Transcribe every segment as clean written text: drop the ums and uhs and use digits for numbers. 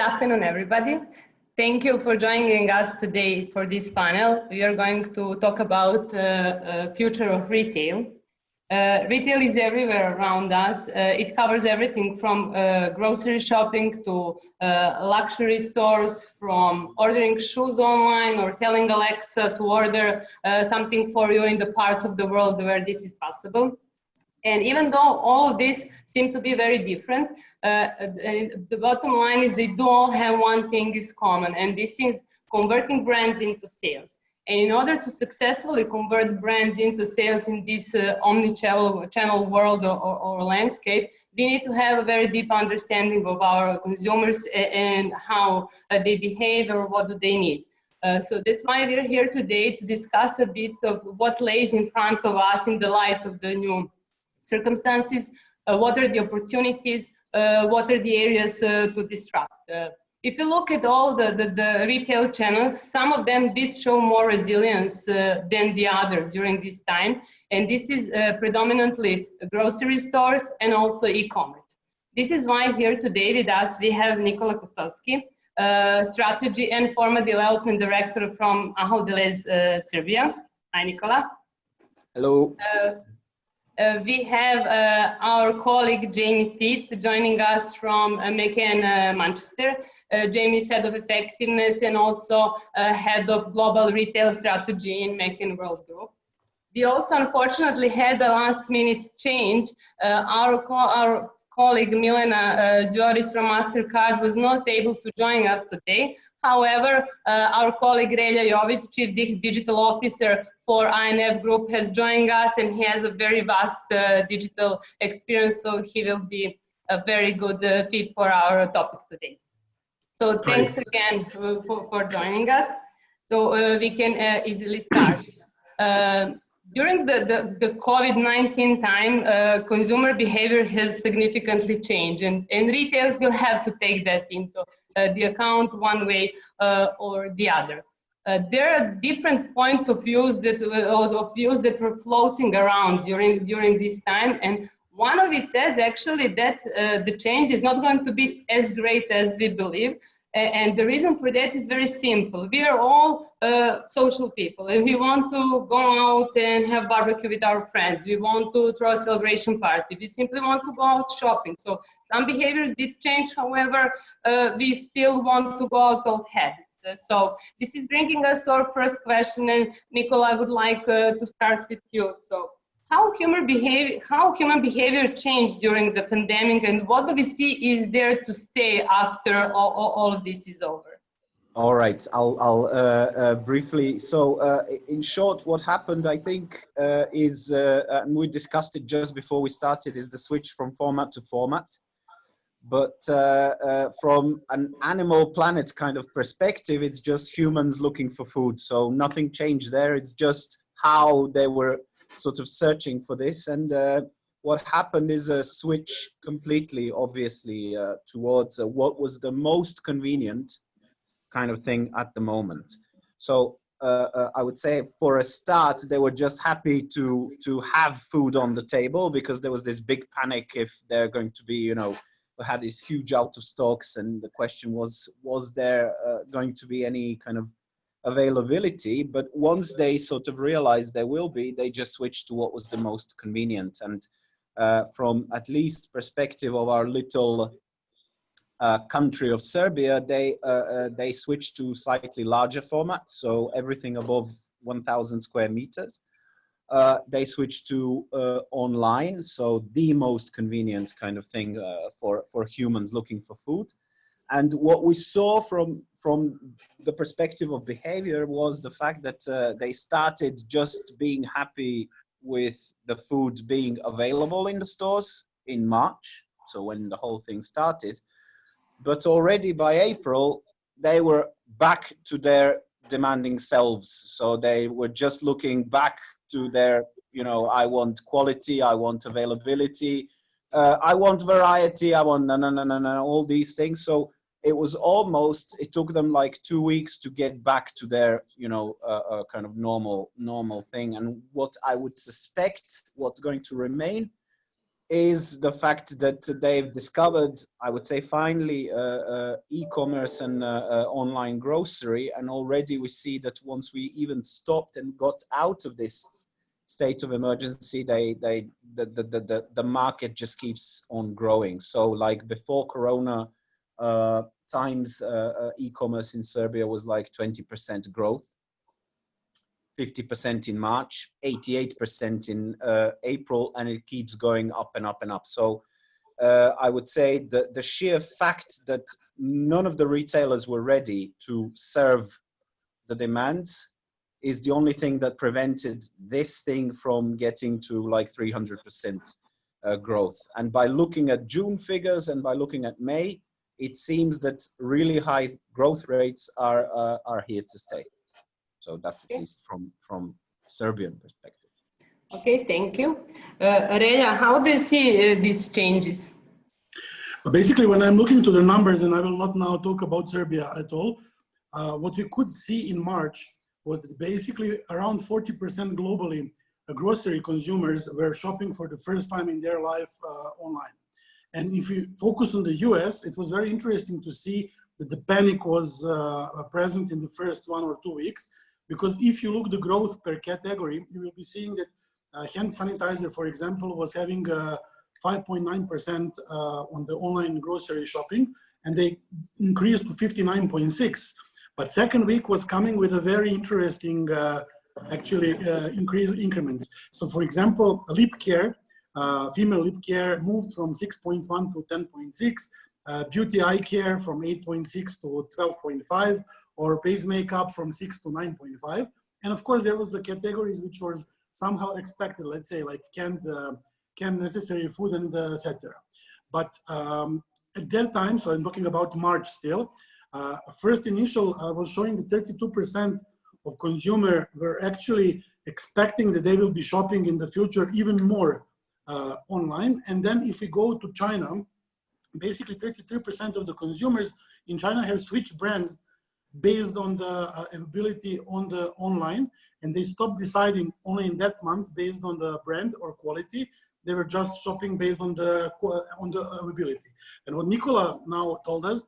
afternoon, everybody. Thank you for joining us today for this panel. We are going to talk about future of retail. Retail is everywhere around us. It covers everything from grocery shopping to luxury stores, from ordering shoes online or telling Alexa to order something for you in the parts of the world where this is possible. And even though all of this seem to be very different, the bottom line is they do all have one thing is common, and this is converting brands into sales. And in order to successfully convert brands into sales in this omni-channel world or landscape, we need to have a very deep understanding of our consumers and how they behave or what do they need. So that's why we're here today to discuss a bit of what lays in front of us in the light of the new circumstances, what are the opportunities, what are the areas to disrupt. If you look at all the retail channels, some of them did show more resilience than the others during this time, and this is predominantly grocery stores and also e-commerce. This is why here today with us we have Nikola Kostoski, Strategy and Format Development Director from Delhaize Serbia. Hi, Nikola. Hello. We have our colleague Jamie Pitt joining us from McCann Manchester. Jamie is head of effectiveness and also head of global retail strategy in McCann Worldgroup. We also unfortunately had a last minute change. Our colleague Jelena Jazić from MasterCard was not able to join us today. However, our colleague Relja Jović, Chief Digital Officer for I&F Group, has joined us, and he has a very vast digital experience, so he will be a very good fit for our topic today. So thanks again for joining us. So we can easily start. During the COVID-19 time, consumer behavior has significantly changed, and retailers will have to take that into the account one way or the other. There are different points of views that were floating around during this time, and one of it says actually that the change is not going to be as great as we believe. And the reason for that is very simple. We are all social people, and we want to go out and have barbecue with our friends. We want to throw a celebration party. We simply want to go out shopping. So some behaviors did change. However, we still want to go out of habits. So this is bringing us to our first question. And Nikola, I would like to start with you. So how human behavior changed during the pandemic, and what do we see is there to stay after all of this is over? All right, I'll briefly. So in short, what happened, I think, is, and we discussed it just before we started, is the switch from format to format. But from an animal planet kind of perspective, it's just humans looking for food. So nothing changed there. It's just how they were sort of searching for this, and what happened is a switch completely, obviously, towards what was the most convenient kind of thing at the moment. So I would say for a start, they were just happy to have food on the table, because there was this big panic if they're going to be, you know, we had these huge out of stocks, and the question was there going to be any kind of availability? But once they sort of realized there will be, they just switched to what was the most convenient. And from at least perspective of our little country of Serbia, they switched to slightly larger format, so everything above 1,000 square meters. They switched to online, so the most convenient kind of thing for humans looking for food. And what we saw from the perspective of behavior was the fact that they started just being happy with the food being available in the stores in March, so when the whole thing started. But already by April, they were back to their demanding selves. So they were just looking back to their, you know, I want quality, I want availability, I want variety, I want no, all these things. So it was almost, it took them like 2 weeks to get back to their, you know, kind of normal thing. And what I would suspect what's going to remain is the fact that they've discovered, I would say, finally, e-commerce and online grocery. And already we see that once we even stopped and got out of this state of emergency, the market just keeps on growing. So like before Corona times, e-commerce in Serbia was like 20% growth. 50% in March, 88% in April, and it keeps going up and up and up. So I would say that the sheer fact that none of the retailers were ready to serve the demands is the only thing that prevented this thing from getting to like 300% growth. And by looking at June figures and by looking at May, it seems that really high growth rates are here to stay. So that's at least from Serbian perspective. Okay, thank you. Relja, how do you see these changes? Basically, when I'm looking to the numbers, and I will not now talk about Serbia at all, what we could see in March was that basically around 40% globally, grocery consumers were shopping for the first time in their life online. And if you focus on the US, it was very interesting to see that the panic was present in the first 1 or 2 weeks. Because if you look the growth per category, you will be seeing that hand sanitizer, for example, was having 5.9% on the online grocery shopping, and they increased to 59.6. But second week was coming with a very interesting, increments. So for example, lip care, female lip care moved from 6.1 to 10.6, beauty eye care from 8.6 to 12.5, or base makeup from 6 to 9.5. And of course, there was the categories which was somehow expected, let's say like canned necessary food and etc. But at that time, so I'm talking about March still, first initial was showing that 32% of consumer were actually expecting that they will be shopping in the future even more online. And then if we go to China, basically 33% of the consumers in China have switched brands based on the availability on the online, and they stopped deciding only in that month based on the brand or quality. They were just shopping based on the availability. And what Nikola now told us,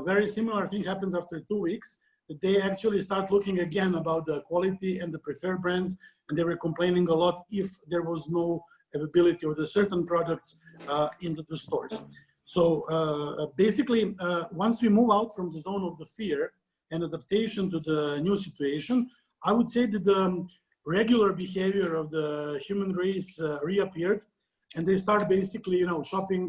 very similar thing happens after 2 weeks, that they actually start looking again about the quality and the preferred brands, and they were complaining a lot if there was no availability of the certain products in the stores. So basically, once we move out from the zone of the fear and adaptation to the new situation, I would say that the regular behavior of the human race reappeared, and they start basically, shopping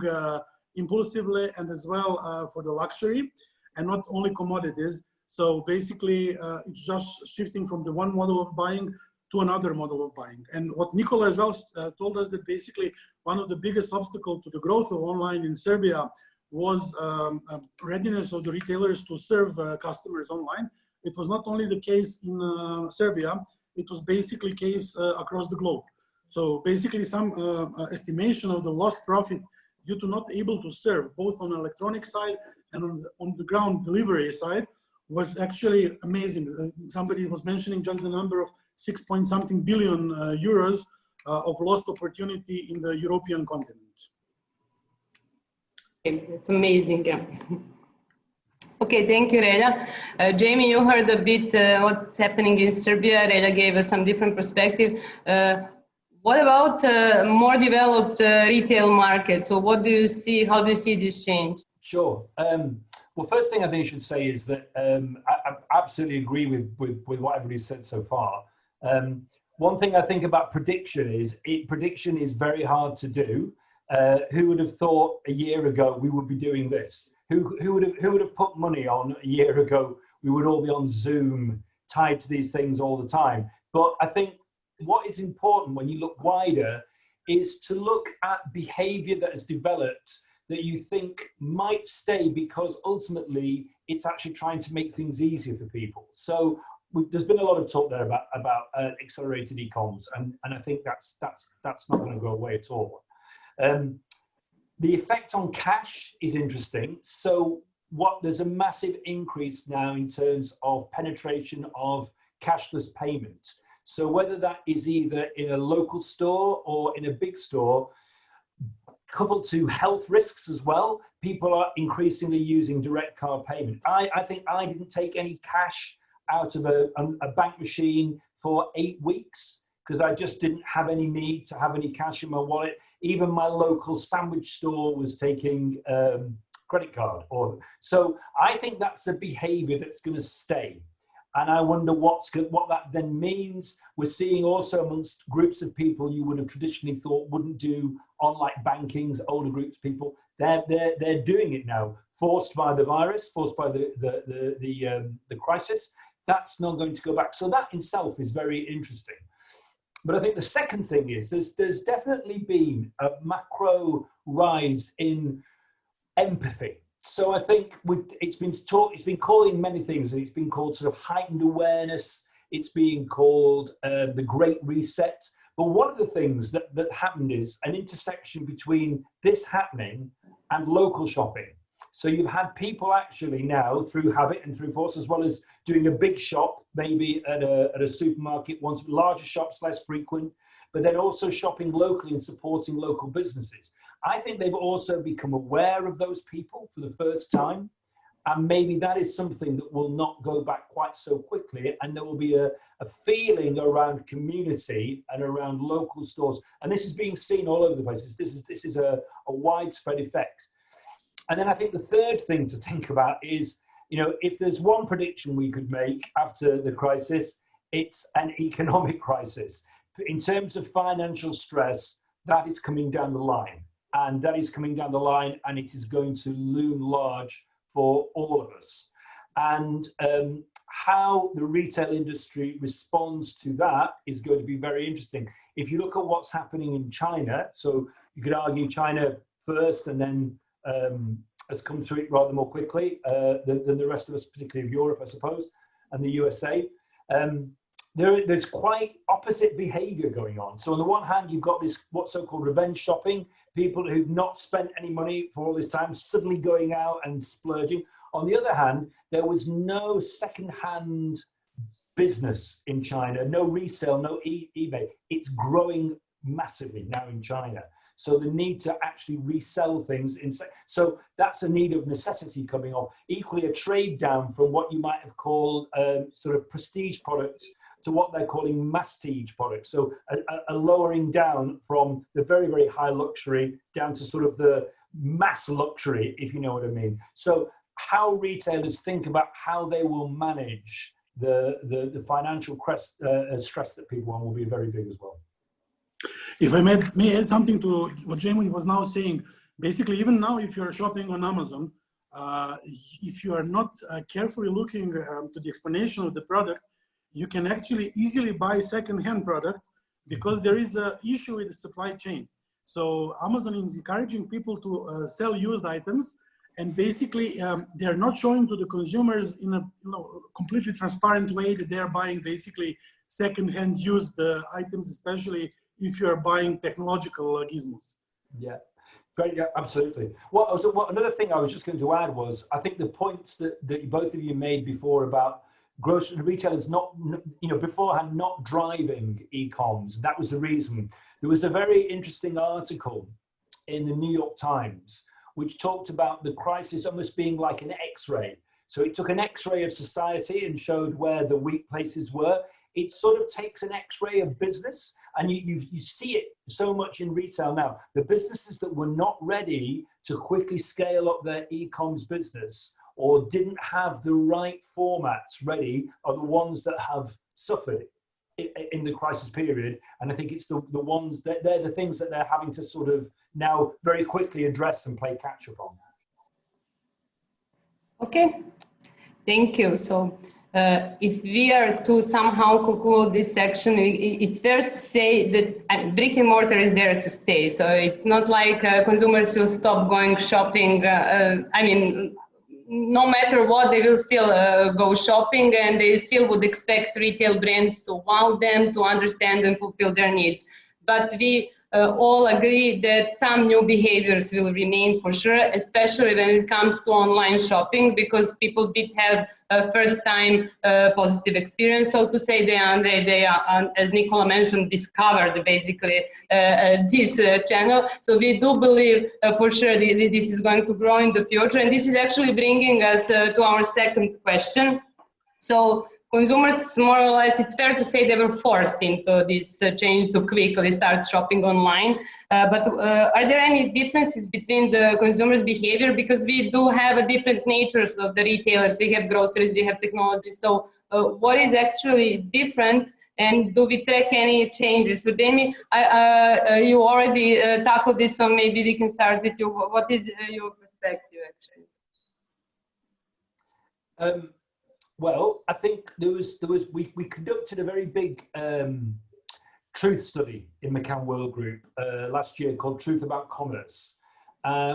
impulsively and as well for the luxury and not only commodities. So basically, it's just shifting from the one model of buying to another model of buying. And what Nikola as well told us that basically one of the biggest obstacles to the growth of online in Serbia was readiness of the retailers to serve customers online. It was not only the case in Serbia, it was basically case across the globe. So basically some estimation of the lost profit due to not able to serve both on the electronic side and on the ground delivery side was actually amazing. Somebody was mentioning just the number of 6-point-something billion euros of lost opportunity in the European continent. It's amazing, yeah. Okay, thank you, Relja. Jamie, you heard a bit what's happening in Serbia. Relja gave us some different perspective. What about more developed retail markets? So what do you see, how do you see this change? Sure. Well, first thing I think I should say is that I absolutely agree with what everybody's said so far. One thing I think about prediction is prediction is very hard to do. Who would have thought a year ago we would be doing this? Who would have put money on a year ago we would all be on Zoom tied to these things all the time? But I think what is important when you look wider is to look at behavior that has developed that you think might stay because ultimately it's actually trying to make things easier for people. So there's been a lot of talk there about accelerated e-coms, and I think that's not going to go away at all. The effect on cash is interesting. So there's a massive increase now in terms of penetration of cashless payment. So whether that is either in a local store or in a big store, coupled to health risks as well. People are increasingly using direct card payment. I think I didn't take any cash out of a bank machine for 8 weeks because I just didn't have any need to have any cash in my wallet. Even my local sandwich store was taking credit card. So I think that's a behavior that's going to stay. And I wonder what that then means. We're seeing also amongst groups of people you would have traditionally thought wouldn't do online banking, older groups of people, they're doing it now, forced by the virus, forced by the crisis. That's not going to go back. So that in itself is very interesting. But I think the second thing is there's definitely been a macro rise in empathy. So I think it's been calling many things. It's been called sort of heightened awareness. It's being called the Great Reset. But one of the things that happened is an intersection between this happening and local shopping. So you've had people actually now through habit and through force, as well as doing a big shop, maybe at a supermarket, once larger shops, less frequent, but then also shopping locally and supporting local businesses. I think they've also become aware of those people for the first time. And maybe that is something that will not go back quite so quickly. And there will be a feeling around community and around local stores. And this is being seen all over the place. This is a widespread effect. And then I think the third thing to think about is, if there's one prediction we could make after the crisis, it's an economic crisis. In terms of financial stress, that is coming down the line. And that is coming down the line, and it is going to loom large for all of us. And how the retail industry responds to that is going to be very interesting. If you look at what's happening in China, so you could argue China first and then has come through it rather more quickly than the rest of us, particularly of Europe, I suppose, and the USA. There's quite opposite behavior going on. So on the one hand, you've got this what's so-called revenge shopping, people who've not spent any money for all this time, suddenly going out and splurging. On the other hand, there was no second-hand business in China, no resale, no eBay. It's growing massively now in China. So the need to actually resell things. So that's a need of necessity coming off. Equally, a trade down from what you might have called sort of prestige products to what they're calling masstige products. So a lowering down from the very, very high luxury down to sort of the mass luxury, if you know what I mean. So how retailers think about how they will manage the financial stress that people want will be very big as well. If I may add something to what Jamie was now saying, basically, even now, if you're shopping on Amazon, if you are not carefully looking to the explanation of the product, you can actually easily buy second-hand product because there is an issue with the supply chain. So Amazon is encouraging people to sell used items, and basically they're not showing to the consumers in a completely transparent way that they're buying basically second-hand used items, especially if you're buying technological gizmos. Yeah. Yeah, absolutely. Another thing I was just going to add was, I think the points that both of you made before about grocery retailers not, beforehand not driving e-coms. That was the reason. There was a very interesting article in the New York Times which talked about the crisis almost being like an X-ray. So it took an X-ray of society and showed where the weak places were. It sort of takes an X-ray of business, and you see it so much in retail now. The businesses that were not ready to quickly scale up their e-coms business or didn't have the right formats ready are the ones that have suffered in the crisis period. And I think it's the ones that they're the things that they're having to sort of now very quickly address and play catch up on. Okay, thank you. So if we are to somehow conclude this section, it's fair to say that brick and mortar is there to stay. So it's not like consumers will stop going shopping. No matter what, they will still go shopping, and they still would expect retail brands to wow them, to understand and fulfill their needs. But we all agree that some new behaviors will remain for sure, especially when it comes to online shopping, because people did have a first-time positive experience, so to say. They are, as Nikola mentioned, discovered basically this channel. So we do believe for sure this is going to grow in the future, and this is actually bringing us to our second question. So consumers, more or less, it's fair to say they were forced into this change to quickly start shopping online. But are there any differences between the consumers' behavior? Because we do have a different natures of the retailers. We have groceries, we have technology. So what is actually different? And do we track any changes? So Jamie, you already tackled this, so maybe we can start with you. What is your perspective, actually? Well, I think we conducted a very big truth study in McCann Worldgroup last year called Truth About Commerce,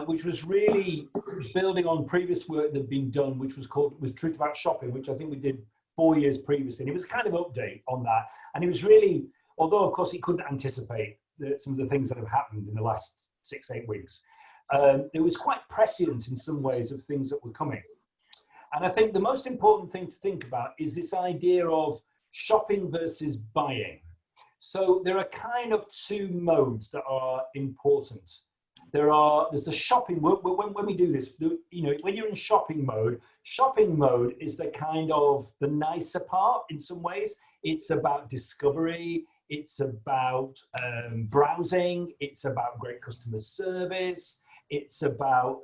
which was really building on previous work that had been done, which was Truth About Shopping, which I think we did 4 years previously. And it was kind of update on that. And it was really, although of course it couldn't anticipate some of the things that have happened in the last 6-8 weeks, it was quite prescient in some ways of things that were coming. And I think the most important thing to think about is this idea of shopping versus buying. So there are kind of two modes that are important. There's the shopping, when we do this, you know, when you're in shopping mode is the kind of the nicer part in some ways. It's about discovery, it's about browsing, it's about great customer service, it's about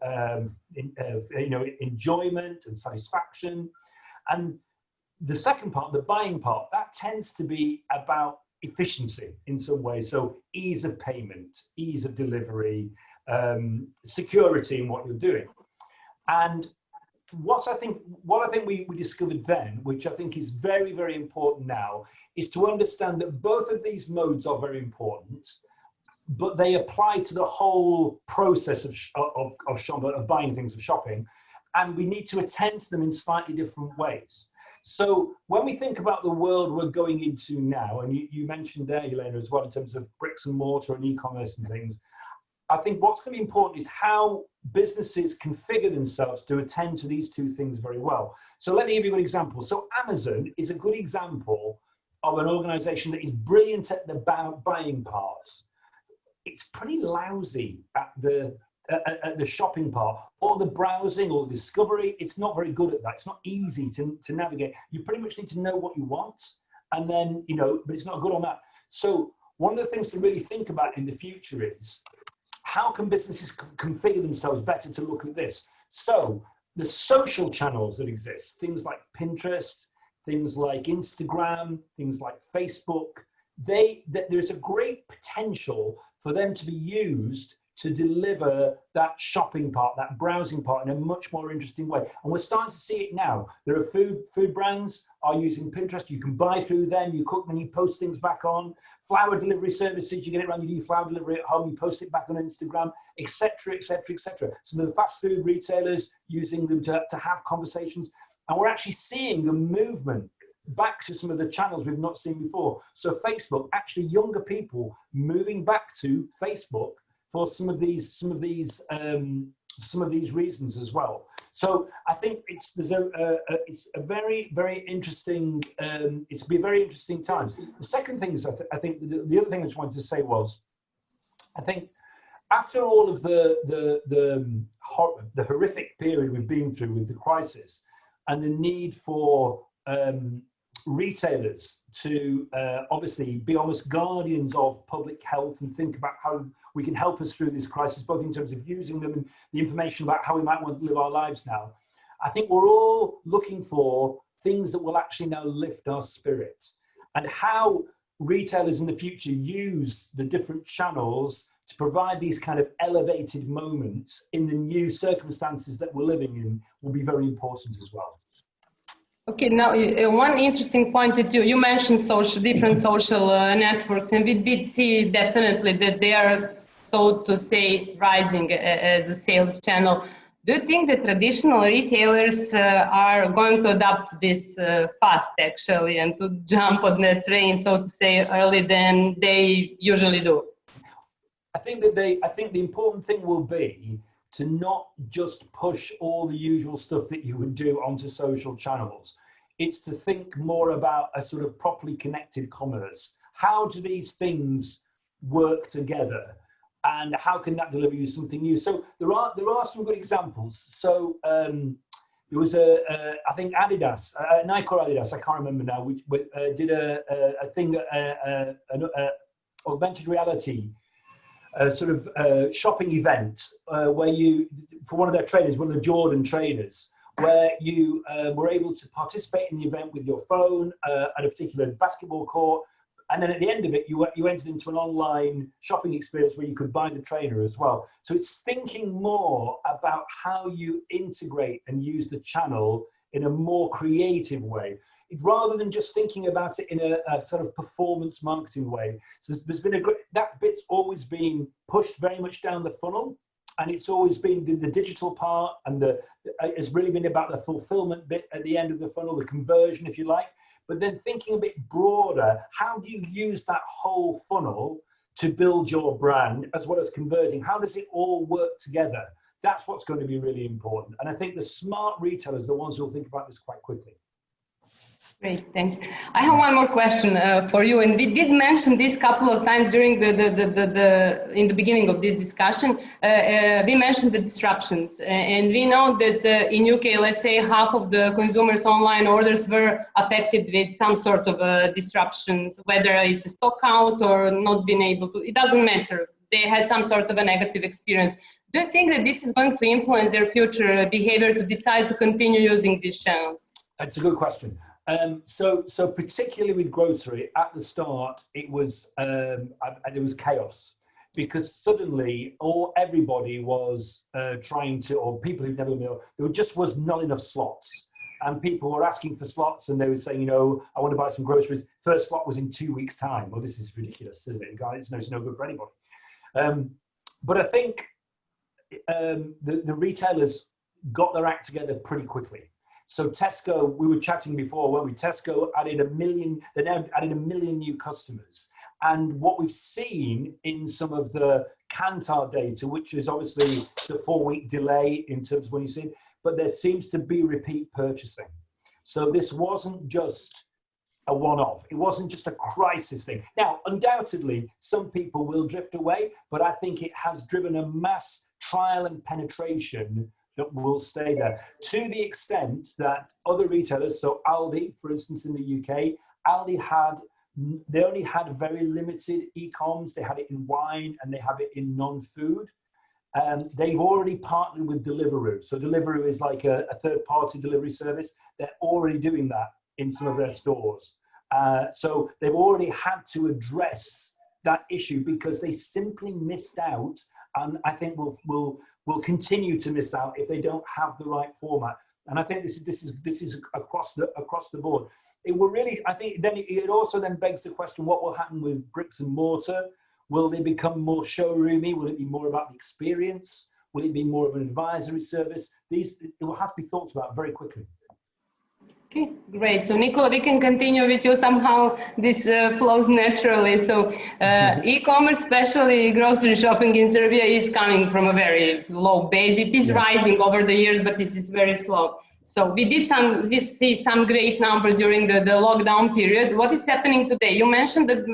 you know, enjoyment and satisfaction. And the second part, the buying part, that tends to be about efficiency in some ways. So ease of payment, ease of delivery, security in what you're doing. And what I think we discovered then, which I think is very, very important now, is to understand that both of these modes are very important, but they apply to the whole process of buying things, of shopping, and we need to attend to them in slightly different ways. So when we think about the world we're going into now, and you mentioned there, Jelena, as well, in terms of bricks and mortar and e-commerce and things, I think what's going to be important is how businesses configure themselves to attend to these two things very well. So let me give you an example. So Amazon is a good example of an organization that is brilliant at the buying parts. It's pretty lousy at the shopping part, or the browsing or discovery. It's not very good at that. It's not easy to navigate. You pretty much need to know what you want, and then, you know, but it's not good on that. So one of the things to really think about in the future is how can businesses configure themselves better to look at this? So the social channels that exist, things like Pinterest, things like Instagram, things like Facebook, there's a great potential for them to be used to deliver that shopping part, that browsing part, in a much more interesting way. And we're starting to see it now. There are food brands are using Pinterest. You can buy through them, you cook, then you post things back on. Flower delivery services, you get it around, you do flower delivery at home, you post it back on Instagram, etc., etc., etc. Some of the fast food retailers using them to have conversations. And we're actually seeing a movement back to some of the channels we've not seen before. So Facebook, actually younger people moving back to Facebook for some of these reasons as well. So I think it's a very, very interesting. It's be a very interesting time. The second thing is, I think the other thing I just wanted to say was, I think after all of the horrific period we've been through with the crisis, and the need for retailers to obviously be almost guardians of public health and think about how we can help us through this crisis, both in terms of using them and the information about how we might want to live our lives now. I think we're all looking for things that will actually now lift our spirit, and how retailers in the future use the different channels to provide these kind of elevated moments in the new circumstances that we're living in will be very important as well. Okay, now one interesting point that you mentioned different social networks, and we did see definitely that they are, so to say, rising as a sales channel. Do you think that traditional retailers are going to adapt this fast, actually, and to jump on the train, so to say, early than they usually do? I think the important thing will be to not just push all the usual stuff that you would do onto social channels. It's to think more about a sort of properly connected commerce. How do these things work together? And how can that deliver you something new? So there are some good examples. So there was I think Adidas, Nike or Adidas, I can't remember now, which did a thing, an augmented reality sort of shopping event where you, for one of their trainers, one of the Jordan trainers, where you were able to participate in the event with your phone at a particular basketball court. And then at the end of it, you entered into an online shopping experience where you could buy the trainer as well. So it's thinking more about how you integrate and use the channel in a more creative way, rather than just thinking about it in a sort of performance marketing way. So there's been that bit's always been pushed very much down the funnel. And it's always been the digital part, and it's really been about the fulfillment bit at the end of the funnel, the conversion, if you like. But then thinking a bit broader, how do you use that whole funnel to build your brand as well as converting? How does it all work together? That's what's going to be really important. And I think the smart retailers are the ones who'll think about this quite quickly. Great, thanks. I have one more question for you, and we did mention this a couple of times during in the beginning of this discussion. We mentioned the disruptions, and we know that in UK, let's say half of the consumers' online orders were affected with some sort of disruptions, whether it's a stock out or not being able to. It doesn't matter. They had some sort of a negative experience. Do you think that this is going to influence their future behavior to decide to continue using these channels? That's a good question. So particularly with grocery, at the start, it was chaos, because suddenly everybody was trying to, or people who'd never been, there just was not enough slots, and people were asking for slots, and they were saying, I want to buy some groceries. First slot was in 2 weeks' time. Well, this is ridiculous, isn't it? It's no good for anybody. But I think the retailers got their act together pretty quickly. So Tesco, we were chatting before, weren't we? Tesco added 1 million, they now added 1 million new customers. And what we've seen in some of the Kantar data, which is obviously it's a 4-week delay in terms of when you see it, but there seems to be repeat purchasing. So this wasn't just a one-off. It wasn't just a crisis thing. Now, undoubtedly, some people will drift away, but I think it has driven a mass trial and penetration that will stay there, to the extent that other retailers, so Aldi, for instance, in the UK, they only had very limited e-coms. They had it in wine and they have it in non-food. They've already partnered with Deliveroo. So Deliveroo is like a third-party delivery service. They're already doing that in some of their stores. So they've already had to address that issue because they simply missed out, and I think will continue to miss out if they don't have the right format. And I think this is across the board. It will really, I think, then it also then begs the question: what will happen with bricks and mortar? Will they become more showroomy? Will it be more about the experience? Will it be more of an advisory service? It will have to be thought about very quickly. Okay, great. So Nikola, we can continue with you somehow. This flows naturally. So e-commerce, especially grocery shopping in Serbia, is coming from a very low base. It is rising over the years, but this is very slow. So we see some great numbers during the lockdown period. What is happening today? You mentioned that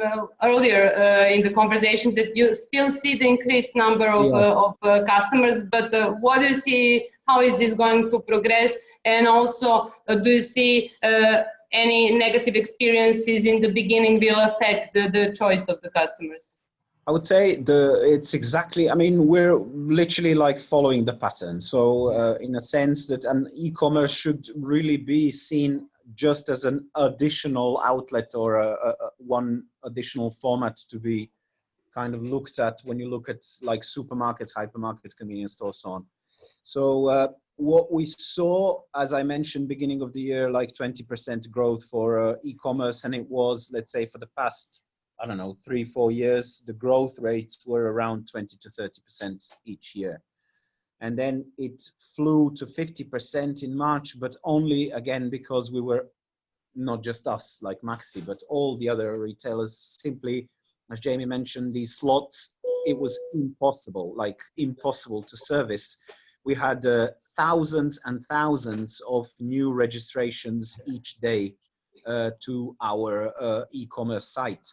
earlier in the conversation that you still see the increased number of customers, but what do you see? How is this going to progress? And also, do you see any negative experiences in the beginning will affect the choice of the customers? I would say it's exactly, I mean, we're literally like following the pattern. So in a sense that an e-commerce should really be seen just as an additional outlet or one additional format to be kind of looked at when you look at like supermarkets, hypermarkets, convenience stores, so on. So what we saw, as I mentioned, beginning of the year, like 20% growth for e-commerce, and it was, let's say, for the past, I don't know, 3-4 years, the growth rates were around 20 to 30% each year. And then it flew to 50% in March, but only, again, because we were, not just us, like Maxi, but all the other retailers simply, as Jamie mentioned, these slots it was impossible to service. We had thousands and thousands of new registrations each day to our e-commerce site.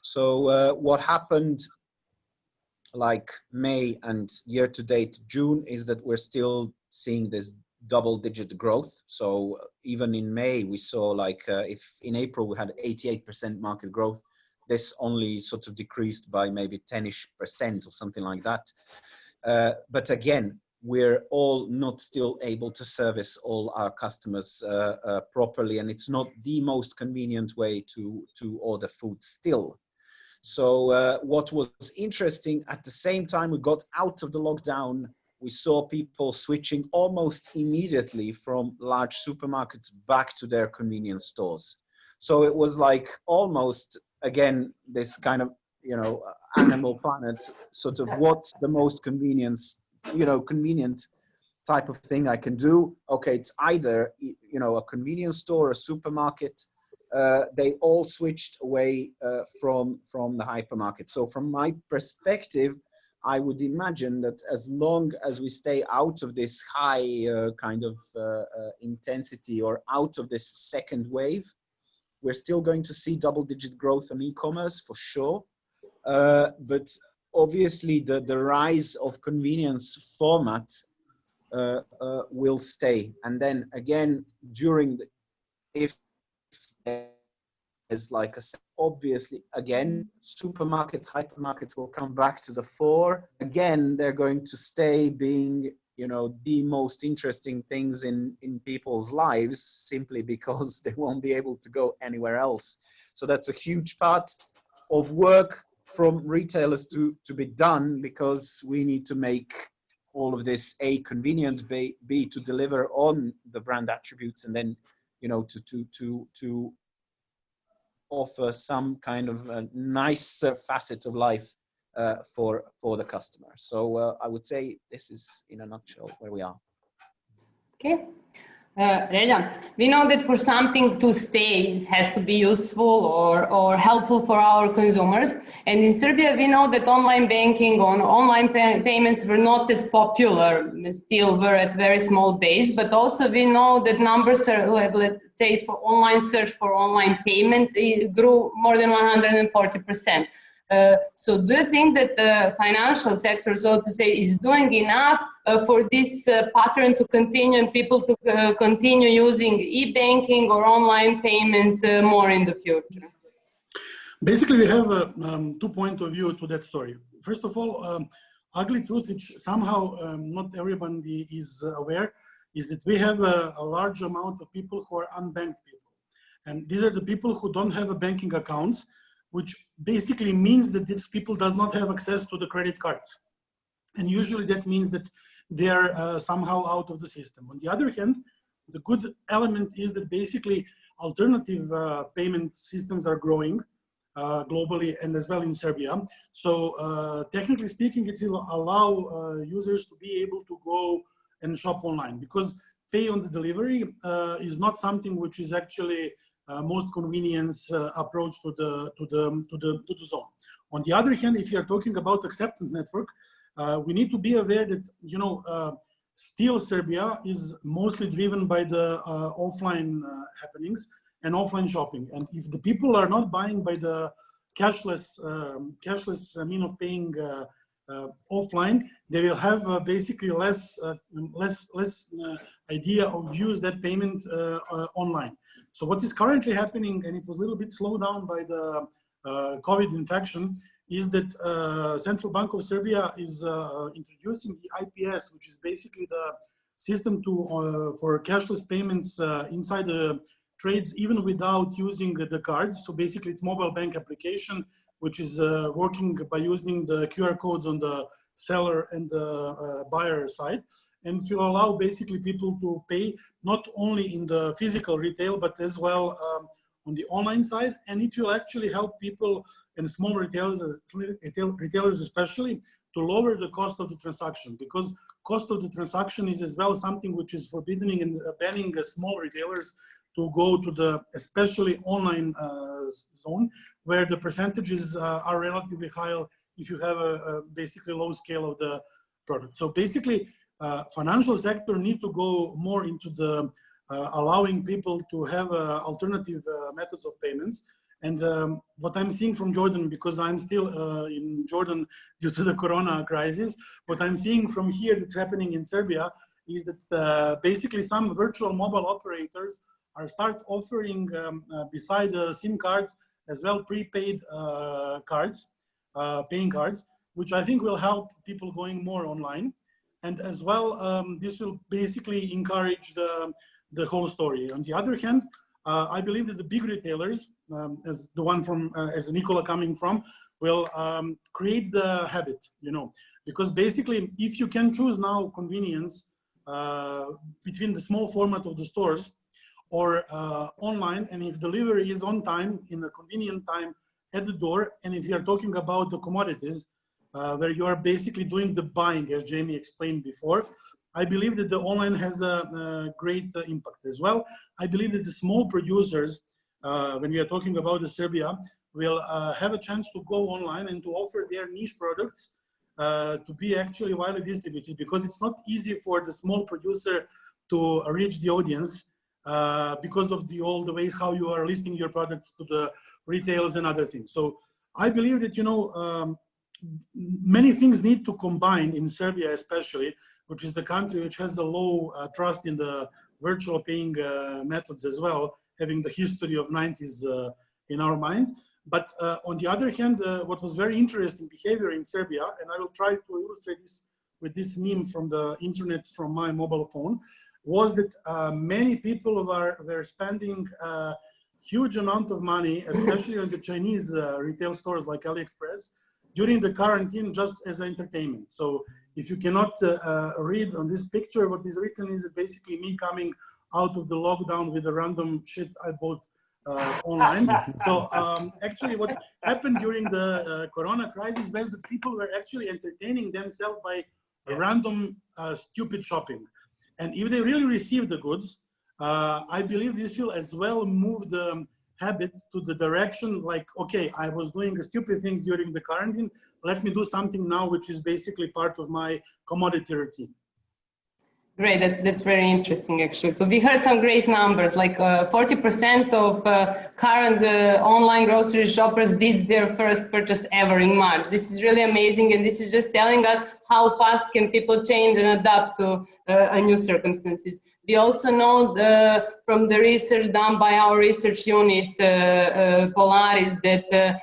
So what happened like May and year to date June is that we're still seeing this double-digit growth. So even in May, we saw like if in April we had 88% market growth, this only sort of decreased by maybe 10-ish% or something like that. But again, we're all not still able to service all our customers properly, and it's not the most convenient way to order food still. So what was interesting, at the same time we got out of the lockdown, we saw people switching almost immediately from large supermarkets back to their convenience stores. So it was like almost, again, this kind of, you know, Animal Planet, sort of what's the most convenient type of thing I can do. Okay, it's either, you know, a convenience store, a supermarket. They all switched away from the hypermarket. So from my perspective, I would imagine that as long as we stay out of this high kind of intensity or out of this second wave, we're still going to see double-digit growth on e-commerce for sure. But obviously the rise of convenience format will stay. And then again, if there's like a, obviously again, supermarkets, hypermarkets will come back to the fore. Again, they're going to stay being, you know, the most interesting things in people's lives, simply because they won't be able to go anywhere else. So that's a huge part of work from retailers to be done, because we need to make all of this A, convenient, B, to deliver on the brand attributes, and then, you know, to offer some kind of a nice facet of life for the customer. So I would say this is in a nutshell where we are. Okay. Relja, we know that for something to stay, it has to be useful or helpful for our consumers. And in Serbia, we know that online banking on online payments were not as popular, still were at very small base, but also we know that numbers are, let's say, for online search for online payment, it grew more than 140%. So do you think that the financial sector, so to say, is doing enough for this pattern to continue and people to continue using e-banking or online payments more in the future? Basically, we have 2 points of view to that story. First of all, ugly truth, which somehow not everybody is aware, is that we have a large amount of people who are unbanked people. And these are the people who don't have a banking accounts, which basically means that these people does not have access to the credit cards. And usually that means that they are somehow out of the system. On the other hand, the good element is that basically alternative payment systems are growing globally and as well in Serbia. So technically speaking, it will allow users to be able to go and shop online, because pay on the delivery is not something which is actually most convenience approach to the zone. On the other hand, if you are talking about acceptance network, we need to be aware that, you know, still Serbia is mostly driven by the offline happenings and offline shopping. And if the people are not buying by the cashless mean of paying offline, they will have basically less idea of use that payment online. So what is currently happening, and it was a little bit slowed down by the COVID infection, is that Central Bank of Serbia is introducing the IPS, which is basically the system for cashless payments inside the trades, even without using the cards. So basically it's mobile bank application, which is working by using the QR codes on the seller and the buyer side. And it will allow basically people to pay not only in the physical retail, but as well on the online side. And it will actually help people and small retailers especially to lower the cost of the transaction, because cost of the transaction is as well something which is forbidding and banning small retailers to go to the especially online zone, where the percentages are relatively higher if you have a basically low scale of the product. So basically, financial sector need to go more into the allowing people to have alternative methods of payments. And what I'm seeing from Jordan, because I'm still in Jordan due to the Corona crisis, what I'm seeing from here that's happening in Serbia is that basically some virtual mobile operators are start offering beside the SIM cards as well prepaid cards, paying cards, which I think will help people going more online. And as well, this will basically encourage the whole story. On the other hand, I believe that the big retailers, as the one from, as Nikola coming from, will create the habit, you know, because basically if you can choose now convenience between the small format of the stores or online, and if delivery is on time, in a convenient time at the door, and if you're talking about the commodities, where you are basically doing the buying, as Jamie explained before, I believe that the online has a great impact as well. I believe that the small producers, when we are talking about the Serbia, will have a chance to go online and to offer their niche products to be actually widely distributed, because it's not easy for the small producer to reach the audience because of all the ways how you are listing your products to the retailers and other things. So I believe that, you know, many things need to combine in Serbia, especially, which is the country which has a low trust in the virtual paying methods as well, having the history of 90s in our minds. But on the other hand, what was very interesting behavior in Serbia, and I will try to illustrate this with this meme from the internet from my mobile phone, was that many people were spending a huge amount of money, especially on the Chinese retail stores like AliExpress, during the quarantine, just as entertainment. So if you cannot read on this picture, what is written is basically me coming out of the lockdown with a random shit I bought online. So actually what happened during the Corona crisis was that people were actually entertaining themselves by random stupid shopping. And if they really receive the goods, I believe this will as well move the habit to the direction like, okay, I was doing stupid things during the quarantine, let me do something now which is basically part of my commodity routine. Great, that's very interesting actually. So we heard some great numbers, like 40% of current online grocery shoppers did their first purchase ever in March. This is really amazing, and this is just telling us how fast can people change and adapt to new circumstances. We also know from the research done by our research unit, Polaris, that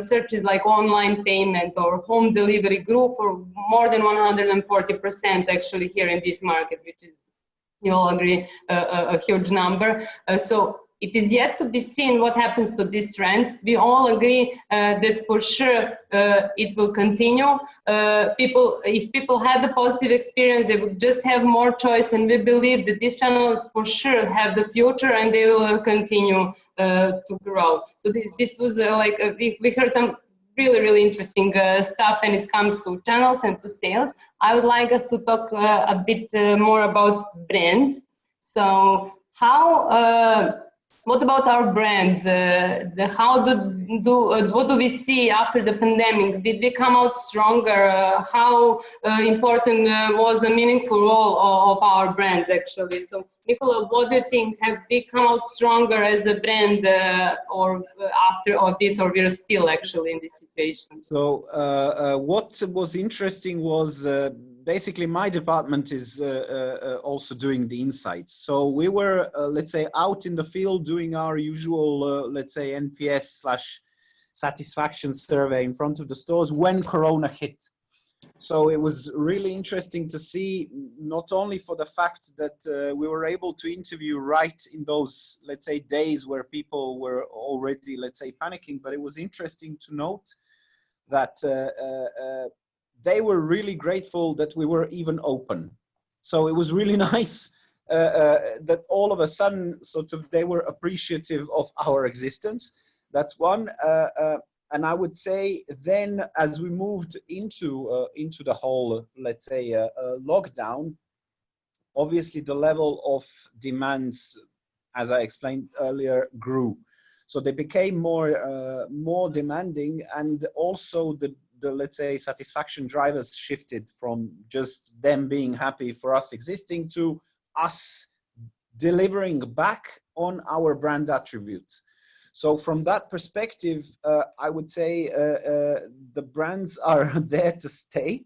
searches like online payment or home delivery grew for more than 140% actually here in this market, which is, you all agree, a huge number. So it is yet to be seen what happens to these trends. We all agree that for sure it will continue. If people had a positive experience, they would just have more choice, and we believe that these channels for sure have the future and they will continue to grow. So this was we heard some really interesting stuff when it comes to channels and to sales. I would like us to talk a bit more about brands. So what about our brands? What do we see after the pandemic? Did we come out stronger? How important was a meaningful role of our brands actually? So Nikola, what do you think? Have we come out stronger as a brand or after all this, or we're still actually in this situation? So what was interesting was basically my department is also doing the insights. So we were, let's say, out in the field doing our usual, let's say, NPS/satisfaction survey in front of the stores when Corona hit. So it was really interesting to see, not only for the fact that we were able to interview right in those, let's say, days where people were already, let's say, panicking, but it was interesting to note that they were really grateful that we were even open. So it was really nice that all of a sudden, sort of, they were appreciative of our existence. That's one. And I would say then, as we moved into the whole, let's say, lockdown, obviously the level of demands, as I explained earlier, grew. So they became more demanding, and also let's say, satisfaction drivers shifted from just them being happy for us existing to us delivering back on our brand attributes. So from that perspective, I would say the brands are there to stay.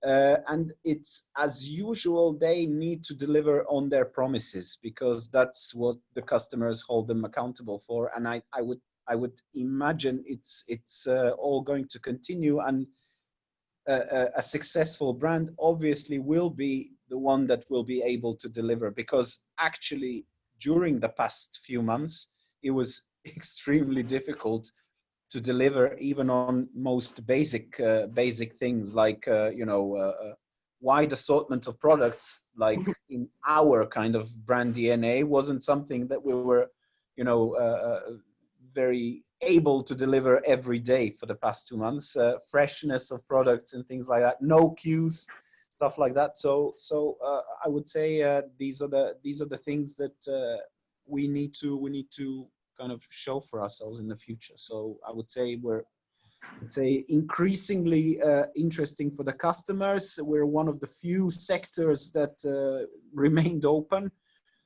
And it's as usual, they need to deliver on their promises, because that's what the customers hold them accountable for. And I would imagine it's all going to continue, and a successful brand obviously will be the one that will be able to deliver, because actually during the past few months, it was extremely difficult to deliver even on most basic things like wide assortment of products, like in our kind of brand DNA, wasn't something that we were very able to deliver every day for the past 2 months. Freshness of products and things like that, no queues, stuff like that. So I would say these are the things that we need to kind of show for ourselves in the future. So I would say we're, let's say, increasingly interesting for the customers. We're one of the few sectors that remained open.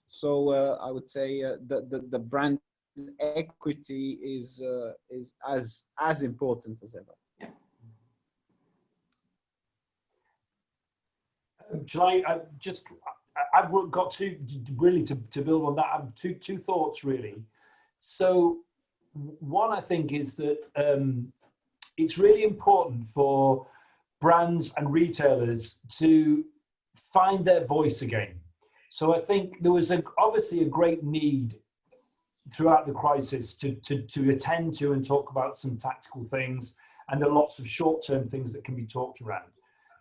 So I would say the brand equity is as important as ever. I've got two, really, to build on that. I have two thoughts really. So one, I think, is that it's really important for brands and retailers to find their voice again. So I think there was obviously a great need throughout the crisis to attend to and talk about some tactical things, and there are lots of short-term things that can be talked around.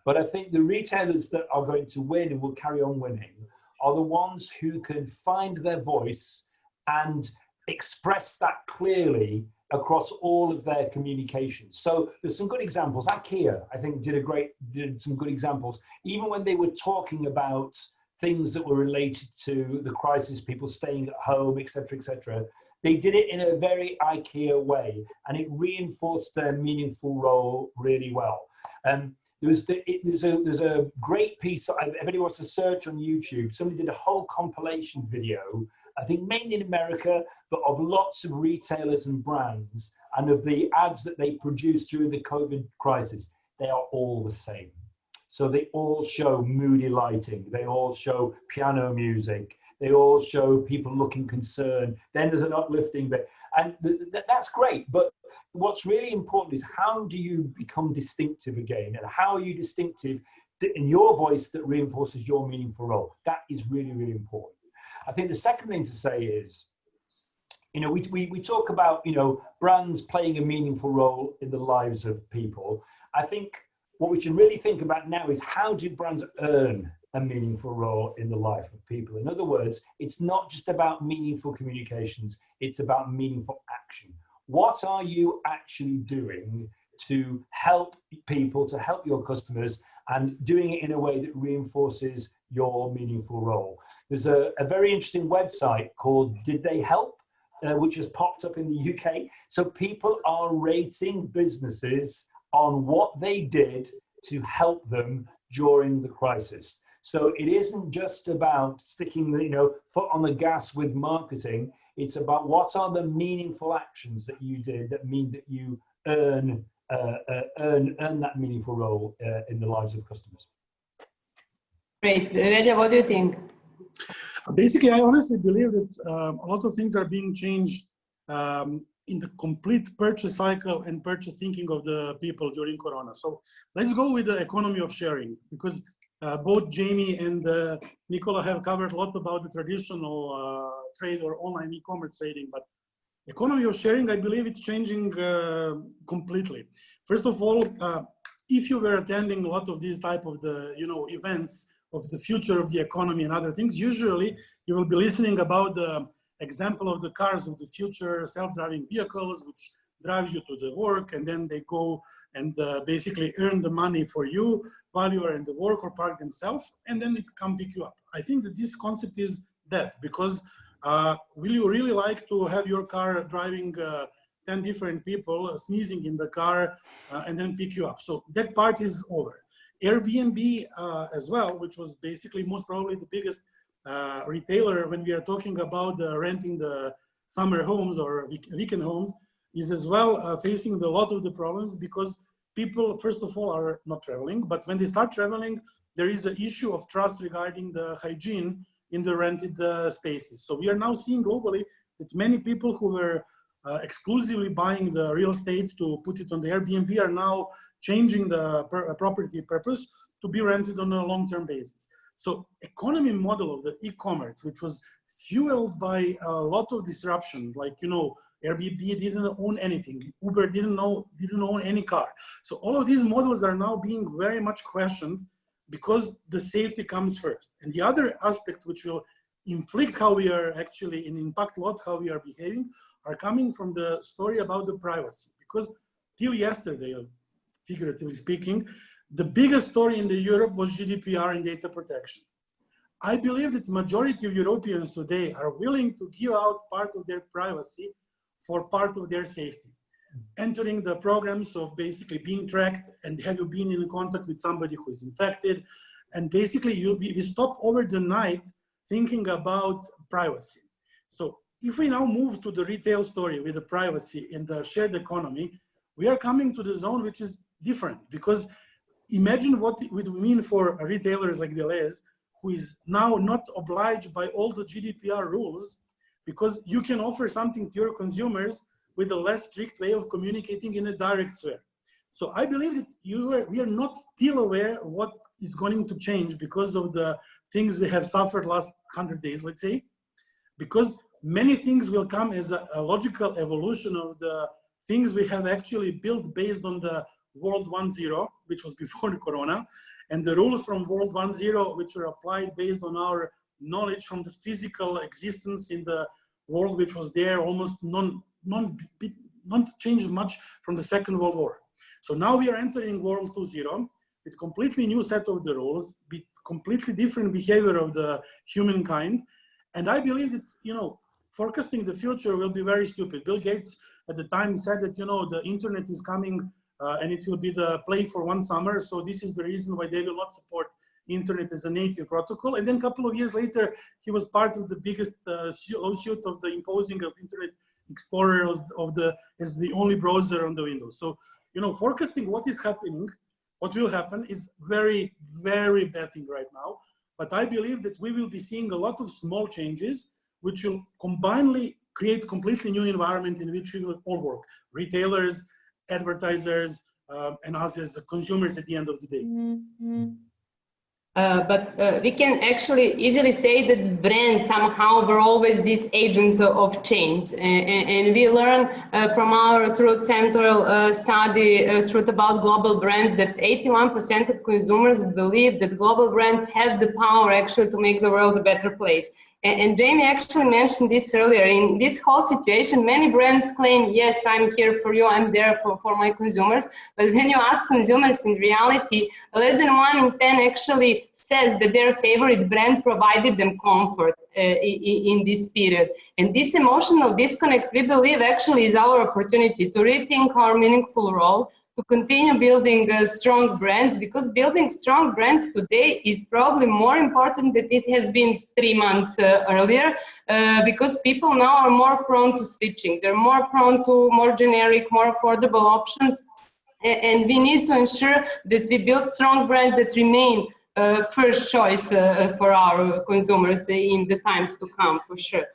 But I think the retailers that are going to win and will carry on winning are the ones who can find their voice and express that clearly across all of their communications. So there's some good examples. IKEA, I think, did some good examples. Even when they were talking about things that were related to the crisis, people staying at home, etc., they did it in a very IKEA way, and it reinforced their meaningful role really well. There's a great piece, if anyone wants to search on YouTube, somebody did a whole compilation video, I think mainly in America, but of lots of retailers and brands, and of the ads that they produced during the COVID crisis. They are all the same. So they all show moody lighting, they all show piano music, they all show people looking concerned, then there's an uplifting bit, and that's great. But what's really important is, how do you become distinctive again, and how are you distinctive in your voice that reinforces your meaningful role? That is really, really important. I think the second thing to say is, we talk about, brands playing a meaningful role in the lives of people. I think what we should really think about now is, how do brands earn a meaningful role in the life of people? In other words, it's not just about meaningful communications, it's about meaningful action. What are you actually doing to help people, to help your customers, and doing it in a way that reinforces your meaningful role? There's a very interesting website called Did They Help, which has popped up in the UK. So people are rating businesses on what they did to help them during the crisis. So it isn't just about sticking the foot on the gas with marketing. It's about, what are the meaningful actions that you did that mean that you earn that meaningful role in the lives of customers. Great. Relja, what do you think? Basically, I honestly believe that a lot of things are being changed in the complete purchase cycle and purchase thinking of the people during Corona. So let's go with the economy of sharing, because both Jamie and Nikola have covered a lot about the traditional trade or online e-commerce trading, but economy of sharing, I believe it's changing completely. First of all, if you were attending a lot of these type of the events of the future of the economy and other things, usually you will be listening about the example of the cars of the future, self-driving vehicles, which drives you to the work, and then they go and basically earn the money for you while you are in the work or park themselves, and then it come pick you up. I think that this concept is dead, because will you really like to have your car driving 10 different people sneezing in the car and then pick you up. So that part is over. Airbnb as well, which was basically most probably the biggest retailer when we are talking about renting the summer homes or weekend homes, is as well facing a lot of the problems because people, first of all, are not traveling, but when they start traveling, there is an issue of trust regarding the hygiene in the rented spaces. So we are now seeing globally that many people who were exclusively buying the real estate to put it on the Airbnb are now changing the property purpose to be rented on a long-term basis. So economy model of the e-commerce, which was fueled by a lot of disruption, like, you know, Airbnb didn't own anything, Uber didn't own any car. So all of these models are now being very much questioned because the safety comes first. And the other aspects which will inflict how we are actually and impact a lot how we are behaving are coming from the story about the privacy. Because till yesterday, figuratively speaking, the biggest story in Europe was GDPR and data protection. I believe that majority of Europeans today are willing to give out part of their privacy for part of their safety. Entering the programs of basically being tracked and have you been in contact with somebody who is infected. And basically we stop over the night thinking about privacy. So if we now move to the retail story with the privacy and the shared economy, we are coming to the zone which is different, because imagine what it would mean for retailers like Delhaize, who is now not obliged by all the GDPR rules, because you can offer something to your consumers with a less strict way of communicating in a direct sphere. So I believe that we are not still aware of what is going to change because of the things we have suffered last 100 days, let's say, because many things will come as a logical evolution of the things we have actually built based on the World 1.0, which was before the Corona, and the rules from World 1.0, which were applied based on our knowledge from the physical existence in the world, which was there almost not changed much from the Second World War. So now we are entering World 2.0 with completely new set of the rules, with completely different behavior of the humankind. And I believe that, you know, forecasting the future will be very stupid. Bill Gates at the time said that, you know, the internet is coming and it will be the play for one summer. So this is the reason why they will not support internet as a native protocol. And then a couple of years later, he was part of the biggest lawsuit of the imposing of Internet Explorer as the only browser on the Windows. So, you know, forecasting what is happening, what will happen is very, very bad thing right now. But I believe that we will be seeing a lot of small changes, which will combinedly create completely new environment in which we will all work. Retailers, advertisers, and us as consumers at the end of the day. Mm-hmm. But we can actually easily say that brands somehow were always these agents of change. And we learn from our Truth Central study, Truth About Global Brands, that 81% of consumers believe that global brands have the power actually to make the world a better place. And Jamie actually mentioned this earlier. In this whole situation, many brands claim, yes, I'm here for you, I'm there for my consumers. But when you ask consumers, in reality, less than 1 in 10 actually says that their favorite brand provided them comfort in this period. And this emotional disconnect, we believe, actually is our opportunity to rethink our meaningful role, to continue building strong brands, because building strong brands today is probably more important than it has been 3 months earlier, because people now are more prone to switching. They're more prone to more generic, more affordable options. And we need to ensure that we build strong brands that remain first choice for our consumers in the times to come, for sure.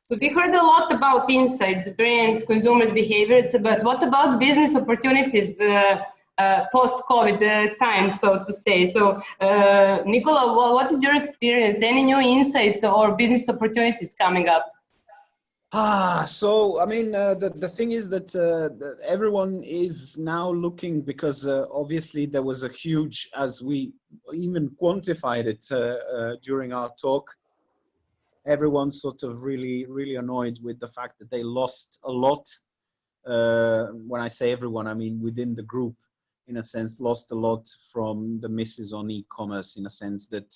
So we heard a lot about insights, brands, consumers' behaviors, but what about business opportunities post-COVID times, so to say? So Nikola, what is your experience? Any new insights or business opportunities coming up? So I mean, the thing is that everyone is now looking, because obviously there was a huge, as we even quantified it during our talk, everyone's sort of really annoyed with the fact that they lost a lot. When I say everyone, I mean within the group, in a sense, lost a lot from the misses on e-commerce, in a sense that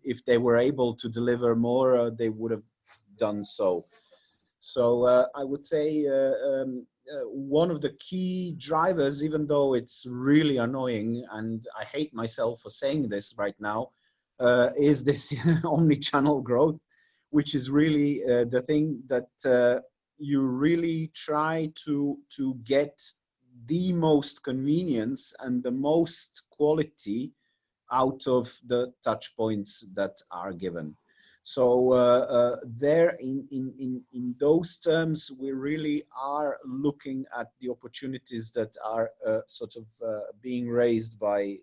if they were able to deliver more, they would have done so. So I would say one of the key drivers, even though it's really annoying, and I hate myself for saying this right now, is this omni-channel growth, which is really the thing that you really try to get the most convenience and the most quality out of the touch points that are given. So there, in those terms, we really are looking at the opportunities that are sort of being raised by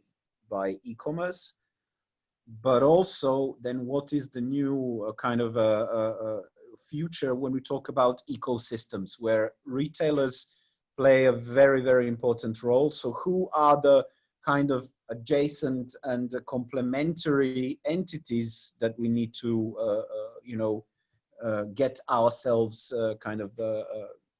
e-commerce, but also then what is the new kind of future when we talk about ecosystems, where retailers play a very, very important role. So who are the kind of adjacent and complementary entities that we need to, get ourselves kind of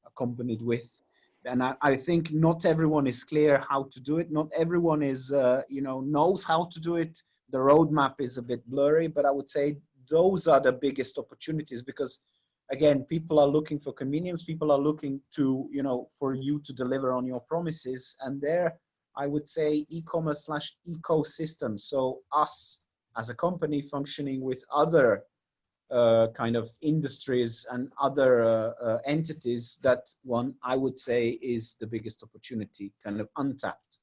accompanied with? And I think not everyone is clear how to do it. Not everyone is, knows how to do it. The roadmap is a bit blurry, but I would say those are the biggest opportunities, because again, people are looking for convenience. People are looking to, for you to deliver on your promises. And there, I would say e-commerce / ecosystem. So us as a company functioning with other kind of industries and other entities, that one I would say is the biggest opportunity, kind of untapped.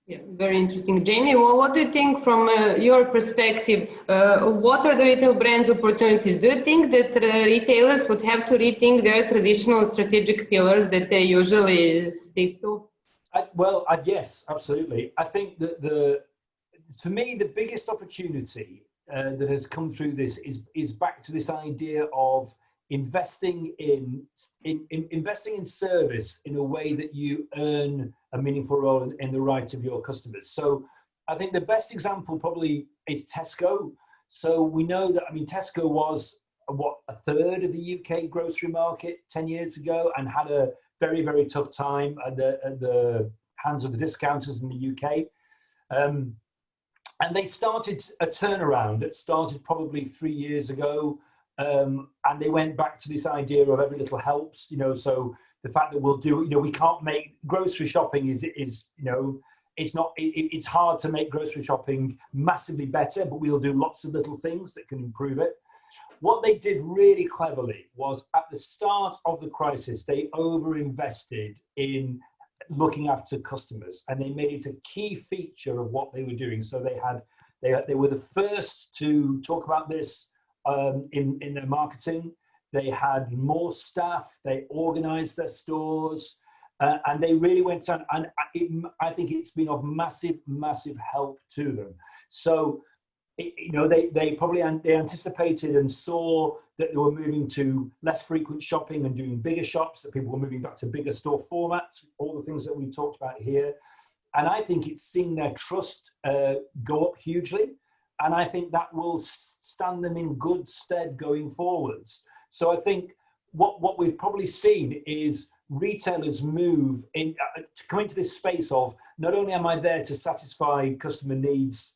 Yeah, very interesting. Jamie, what do you think from your perspective? What are the retail brands' opportunities? Do you think that retailers would have to rethink their traditional strategic pillars that they usually stick to? Yes, absolutely. I think that to me, the biggest opportunity that has come through this is back to this idea of investing in service in a way that you earn a meaningful role in the right of your customers. So I think the best example probably is Tesco. So we know that, Tesco was a third of the UK grocery market 10 years ago, and had a very, very tough time at the hands of the discounters in the UK. And they started a turnaround. It started probably 3 years ago. And they went back to this idea of every little helps, so the fact that we'll do, we can't make grocery shopping it's hard to make grocery shopping massively better, but we'll do lots of little things that can improve it. What they did really cleverly was, at the start of the crisis, they over-invested in looking after customers, and they made it a key feature of what they were doing. So they were the first to talk about this in their marketing. They had more staff, they organized their stores, and they really went on, and I think it's been of massive help to them. So they anticipated and saw that they were moving to less frequent shopping and doing bigger shops, that people were moving back to bigger store formats, all the things that we talked about here. And I think it's seen their trust go up hugely. And I think that will stand them in good stead going forwards. So I think what we've probably seen is retailers move in to come into this space of, not only am I there to satisfy customer needs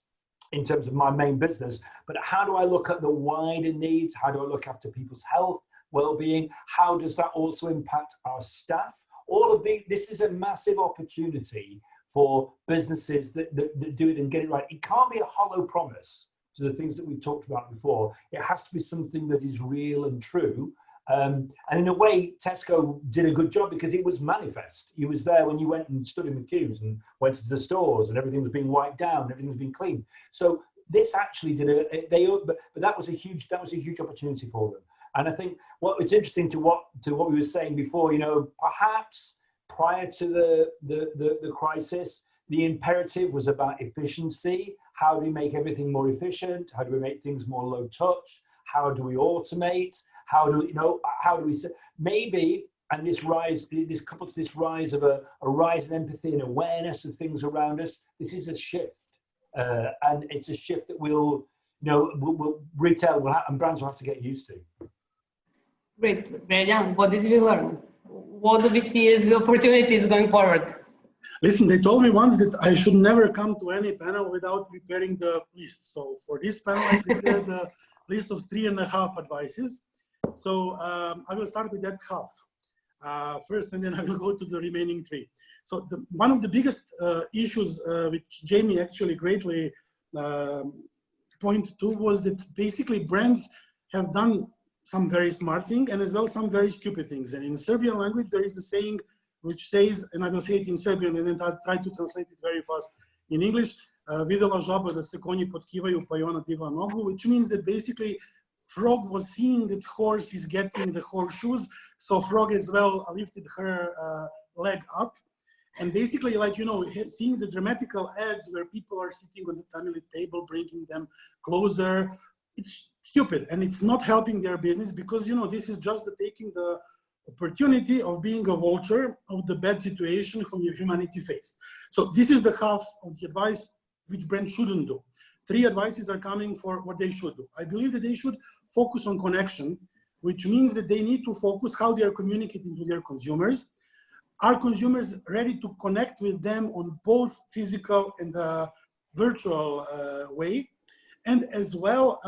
in terms of my main business, but how do I look at the wider needs? How do I look after people's health, well-being? How does that also impact our staff? All of this is a massive opportunity for businesses that do it and get it right. It can't be a hollow promise to the things that we've talked about before. It has to be something that is real and true. And in a way, Tesco did a good job, because it was manifest. He was there when you went and stood in the queues and went to the stores, and everything was being wiped down, everything was being cleaned. So this actually but that was a huge opportunity for them. And I think it's interesting to what we were saying before. Perhaps prior to the crisis, the imperative was about efficiency. How do we make everything more efficient? How do we make things more low touch? How do we automate? How do we maybe, and this coupled to this rise of a rise in empathy and awareness of things around us, this is a shift. And it's a shift that retail and brands will have to get used to. Great. Relja, what did we learn? What do we see as opportunities going forward? Listen, they told me once that I should never come to any panel without preparing the list. So for this panel, I prepared a list of 3.5 advices. So I will start with that half. first, and then I will go to the remaining three. So one of the biggest issues which Jamie actually greatly pointed to was that basically brands have done some very smart thing and as well some very stupid things. And in Serbian language, there is a saying which says, and I will say it in Serbian and then I'll try to translate it very fast in English, videla žaba da se konji potkivaju pa I ona digla nogu, which means that basically frog was seeing that horse is getting the horseshoes, so frog as well lifted her leg up. And basically, like, you know, seeing the dramatical ads where people are sitting on the family table, bringing them closer, it's stupid and it's not helping their business because, you know, this is just taking the opportunity of being a vulture of the bad situation humanity faced. So this is the half of the advice which brands shouldn't do. Three advices are coming for what they should do. I believe that they should focus on connection, which means that they need to focus how they are communicating to their consumers. Are consumers ready to connect with them on both physical and virtual way? And as well,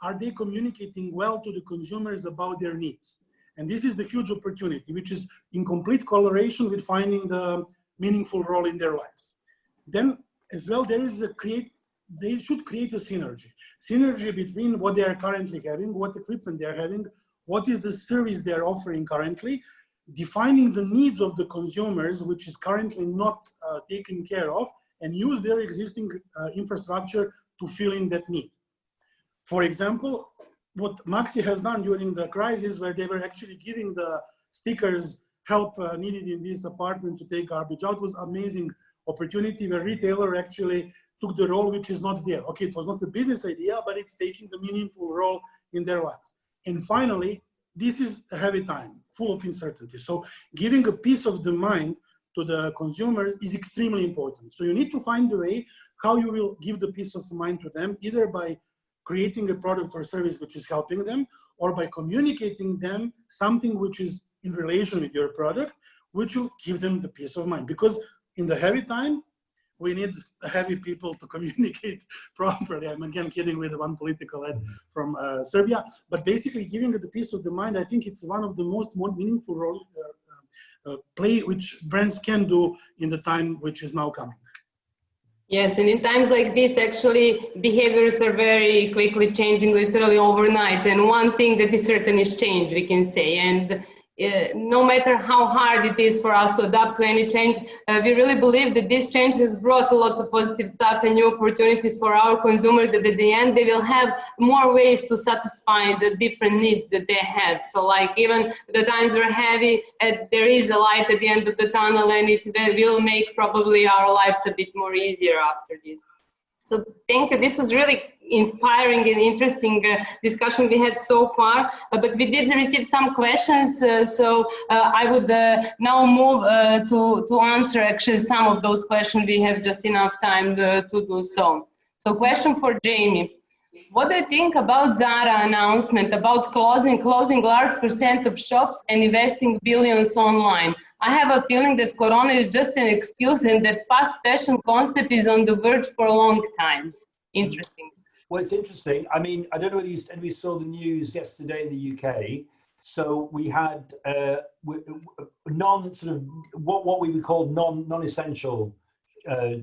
are they communicating well to the consumers about their needs? And this is the huge opportunity, which is in complete correlation with finding the meaningful role in their lives. Then as well, there is they should create a synergy. Synergy between what they are currently having, what equipment they are having, what is the service they are offering currently, defining the needs of the consumers, which is currently not taken care of, and use their existing infrastructure to fill in that need. For example, what Maxi has done during the crisis, where they were actually giving the stickers help needed in this apartment to take garbage out, was amazing opportunity where retailer actually took the role which is not there. Okay, it was not the business idea, but it's taking the meaningful role in their lives. And finally, this is a heavy time, full of uncertainty. So giving a peace of the mind to the consumers is extremely important. So you need to find a way how you will give the peace of mind to them, either by creating a product or service which is helping them, or by communicating them something which is in relation with your product, which will give them the peace of mind. Because in the heavy time, we need heavy people to communicate properly. I'm again kidding with one political ad from Serbia, but basically giving it the peace of the mind, I think it's one of the most meaningful role, play which brands can do in the time which is now coming. Yes, and in times like this, actually, behaviors are very quickly changing, literally overnight. And one thing that is certain is change, we can say. And no matter how hard it is for us to adapt to any change, we really believe that this change has brought lots of positive stuff and new opportunities for our consumers, that at the end they will have more ways to satisfy the different needs that they have. So like even the times are heavy, there is a light at the end of the tunnel, and it will make probably our lives a bit more easier after this. So thank you. This was really inspiring and interesting discussion we had so far, but we did receive some questions, so I would now move to answer actually some of those questions. We have just enough time to do so. So question for Jamie. What do you think about Zara announcement about closing large percent of shops and investing billions online? I have a feeling that Corona is just an excuse and that fast fashion concept is on the verge for a long time. Interesting. Well, it's interesting. I mean, I don't know whether we saw the news yesterday in the UK. So we had what we would call non-essential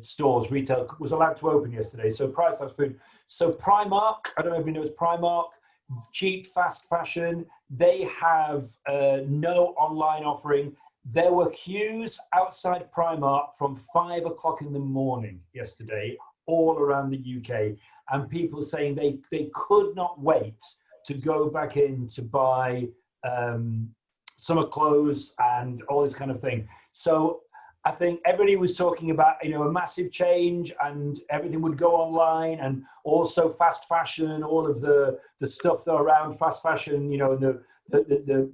stores, retail was allowed to open yesterday. So price of food. So Primark, I don't know if you know, it's Primark, cheap, fast fashion. They have no online offering. There were queues outside Primark from 5 o'clock in the morning yesterday, all around the UK, and people saying they could not wait to go back in to buy summer clothes and all this kind of thing. So I think everybody was talking about, you know, a massive change and everything would go online, and also fast fashion, all of the stuff around fast fashion, you know, the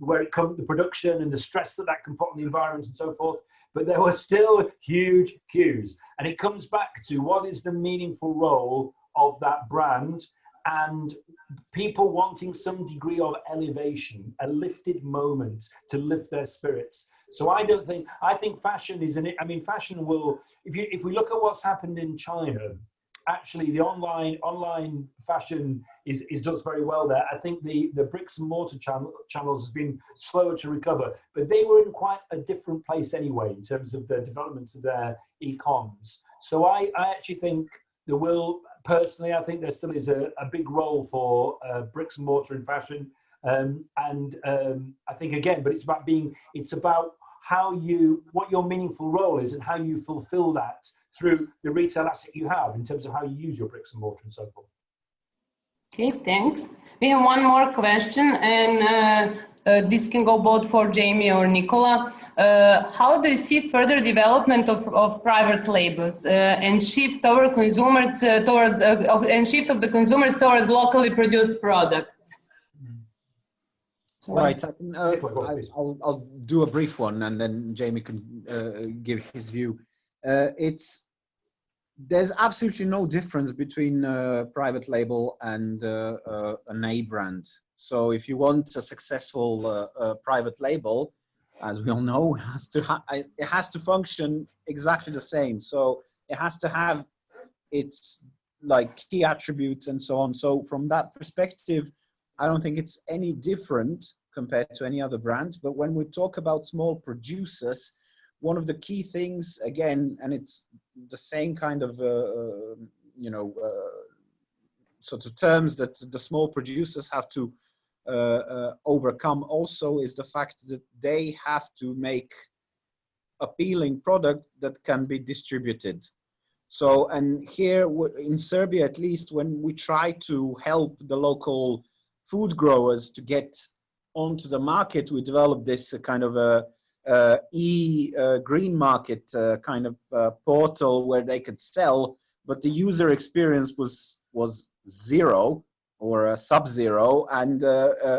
where it comes, the production and the stress that can put on the environment and so forth. But there were still huge queues, and it comes back to what is the meaningful role of that brand and people wanting some degree of elevation, a lifted moment to lift their spirits. So I think fashion is fashion will, if we look at what's happened in China, actually the online fashion is does very well there. I think the bricks and mortar channels has been slower to recover, but they were in quite a different place anyway in terms of the development of their e-coms. So I actually think there will, personally, I think there still is a big role for bricks and mortar in fashion. I think again, but it's about what your meaningful role is and how you fulfill that through the retail asset you have in terms of how you use your bricks and mortar and so forth. Okay, thanks. We have one more question, and this can go both for Jamie or Nikola. How do you see further development of private labels and shift our consumers toward the consumers toward locally produced products? Right. I'll do a brief one, and then Jamie can give his view. There's absolutely no difference between private label and an A brand. So if you want a successful private label, as we all know, it has to function exactly the same. So it has to have its like key attributes and so on. So from that perspective, I don't think it's any different compared to any other brand. But when we talk about small producers, one of the key things, again, and it's the same kind of, sort of terms that the small producers have to overcome also, is the fact that they have to make appealing product that can be distributed. So, and here in Serbia, at least, when we try to help the local food growers to get onto the market, we developed this kind of a green market kind of portal where they could sell, but the user experience was zero or sub-zero, and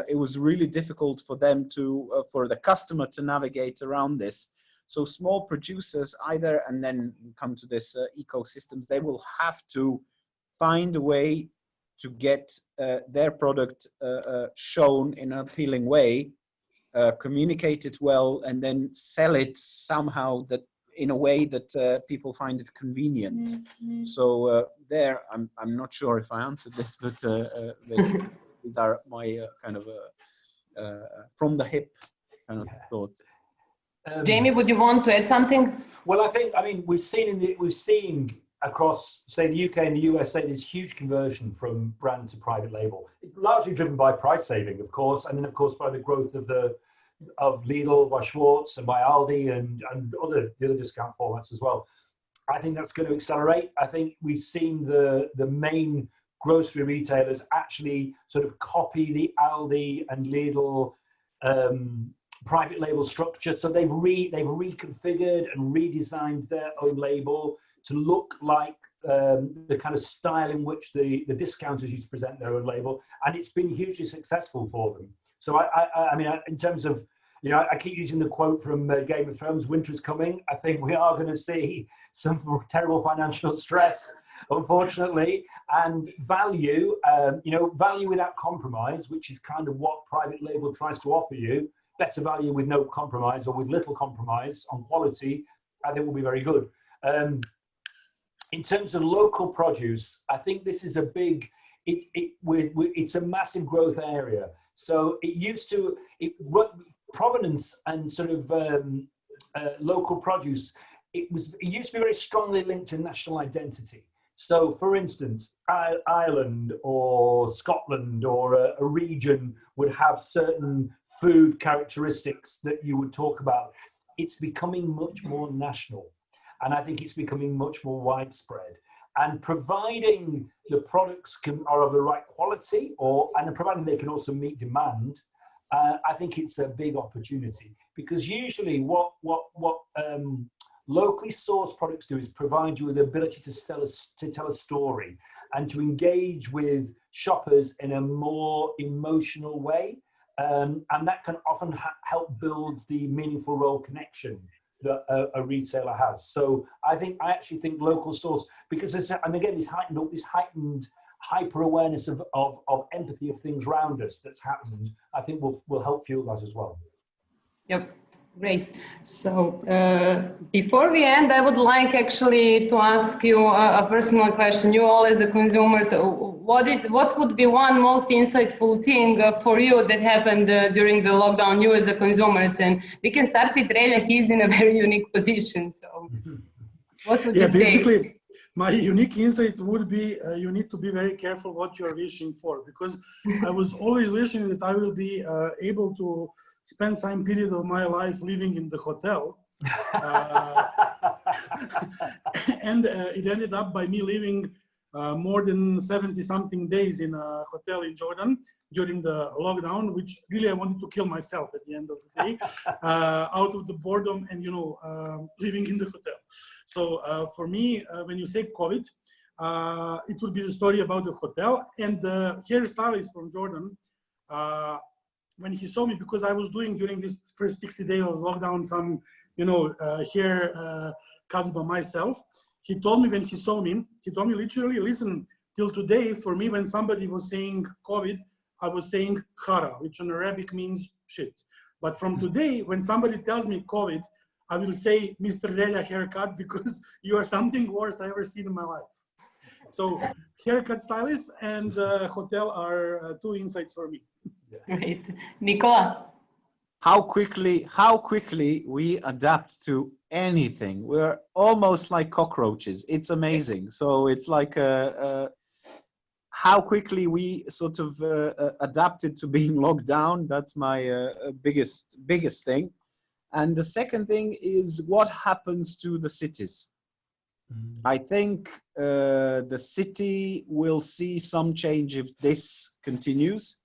it was really difficult for them to for the customer to navigate around this. So small producers either, and then come to this ecosystems, they will have to find a way to get their product shown in an appealing way, communicate it well, and then sell it somehow that in a way that people find it convenient. Mm-hmm. So there, I'm not sure if I answered this, but basically these are my kind of from the hip kind of thoughts. Jamie, would you want to add something? Well, I mean, we've seen across, say, the UK and the USA, there's huge conversion from brand to private label. It's largely driven by price saving, of course, and then, of course, by the growth of Lidl, by Schwarz, and by Aldi, and the other discount formats as well. I think that's going to accelerate. I think we've seen the main grocery retailers actually sort of copy the Aldi and Lidl private label structure. So they've reconfigured and redesigned their own label to look like the kind of style in which the discounters used to present their own label, and it's been hugely successful for them. So I mean, in terms of, I keep using the quote from Game of Thrones, "Winter is coming." I think we are going to see some terrible financial stress, unfortunately, and value, value without compromise, which is kind of what private label tries to offer you. Better value with no compromise, or with little compromise on quality, I think will be very good. In terms of local produce, I think this is a big, it's a massive growth area. So it used to, provenance and sort of local produce, it used to be very strongly linked to national identity. So for instance, Ireland or Scotland or a region would have certain food characteristics that you would talk about. It's becoming much more national. And I think it's becoming much more widespread. And providing the products are of the right quality, and providing they can also meet demand, I think it's a big opportunity. Because usually what locally sourced products do is provide you with the ability to tell a story and to engage with shoppers in a more emotional way. And that can often help build the meaningful role connection that a retailer has. So I actually think local source, because and again, this heightened hyper awareness of empathy of things around us that's happened, I think will help fuel that as well. Yep. Great. So before we end, I would like actually to ask you a personal question. You all as a consumer, so what would be one most insightful thing for you that happened during the lockdown, you as a consumers? And we can start with Relja. He's in a very unique position. So what would you say? Basically, my unique insight would be you need to be very careful what you're wishing for, because I was always wishing that I will be able to spend some period of my life living in the hotel. And it ended up by me living more than 70-something days in a hotel in Jordan during the lockdown, which really I wanted to kill myself at the end of the day, out of the boredom and, you know, living in the hotel. So for me, when you say COVID, it would be the story about the hotel. And the hairstylist from Jordan, when he saw me, because I was doing during this first 60 days of lockdown some, you know, hair cuts by myself, he told me when he saw me, he told me literally, listen, till today, for me, when somebody was saying COVID, I was saying khara, which in Arabic means shit. But from today, when somebody tells me COVID, I will say Mr. Relja haircut, because you are something worse I ever seen in my life. So haircut stylist and hotel are two insights for me. Great. Nikola? How quickly we adapt to anything. We're almost like cockroaches. It's amazing. So it's like how quickly we sort of adapted to being locked down. That's my biggest thing. And the second thing is what happens to the cities. I think the city will see some change if this continues,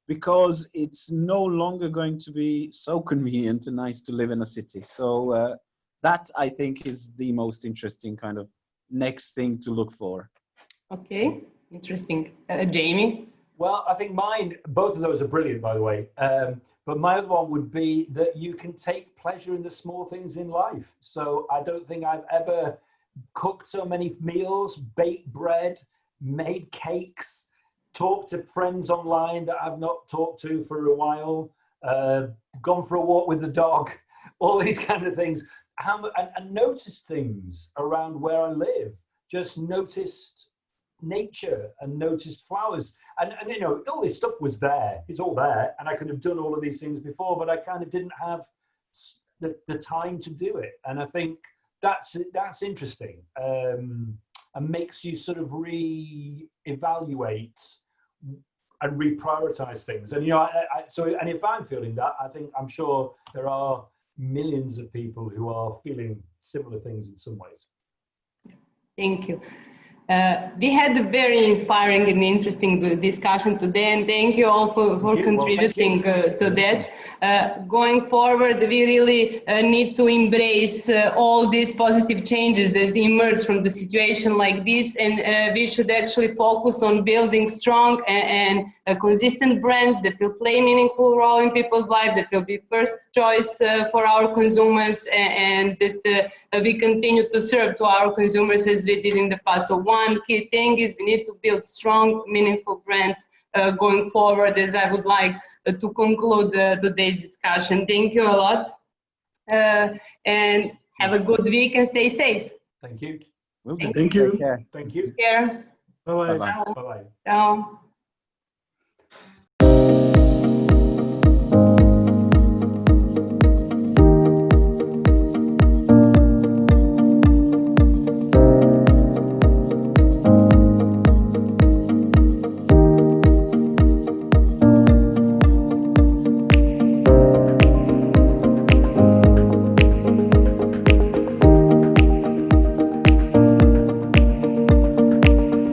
because it's no longer going to be so convenient and nice to live in a city. So that, I think, is the most interesting kind of next thing to look for. Okay, interesting. Jamie? Well, I think mine, both of those are brilliant, by the way. But my other one would be that you can take pleasure in the small things in life. So I don't think I've ever cooked so many meals, baked bread, made cakes, talked to friends online that I've not talked to for a while, gone for a walk with the dog, all these kind of things, and noticed things around where I live. Just noticed nature and noticed flowers. And you know, all this stuff was there. It's all there. And I could have done all of these things before, but I kind of didn't have the time to do it. And I think that's interesting. And makes you sort of re-evaluate and reprioritize things. And you know, and if I'm feeling that, I'm sure there are millions of people who are feeling similar things in some ways. Thank you. We had a very inspiring and interesting discussion today, and thank you all for contributing to that. Going forward, we really need to embrace all these positive changes that emerge from the situation like this, and we should actually focus on building strong and consistent brands that will play a meaningful role in people's lives, that will be first choice for our consumers, and that we continue to serve to our consumers as we did in the past. So one key thing is we need to build strong, meaningful brands going forward, as I would like to conclude today's discussion. Thank you a lot, and have a good week and stay safe. Thank you. Thank you. Take care. Thank you. Take care. Bye-bye. Bye-bye. Bye-bye. Ciao.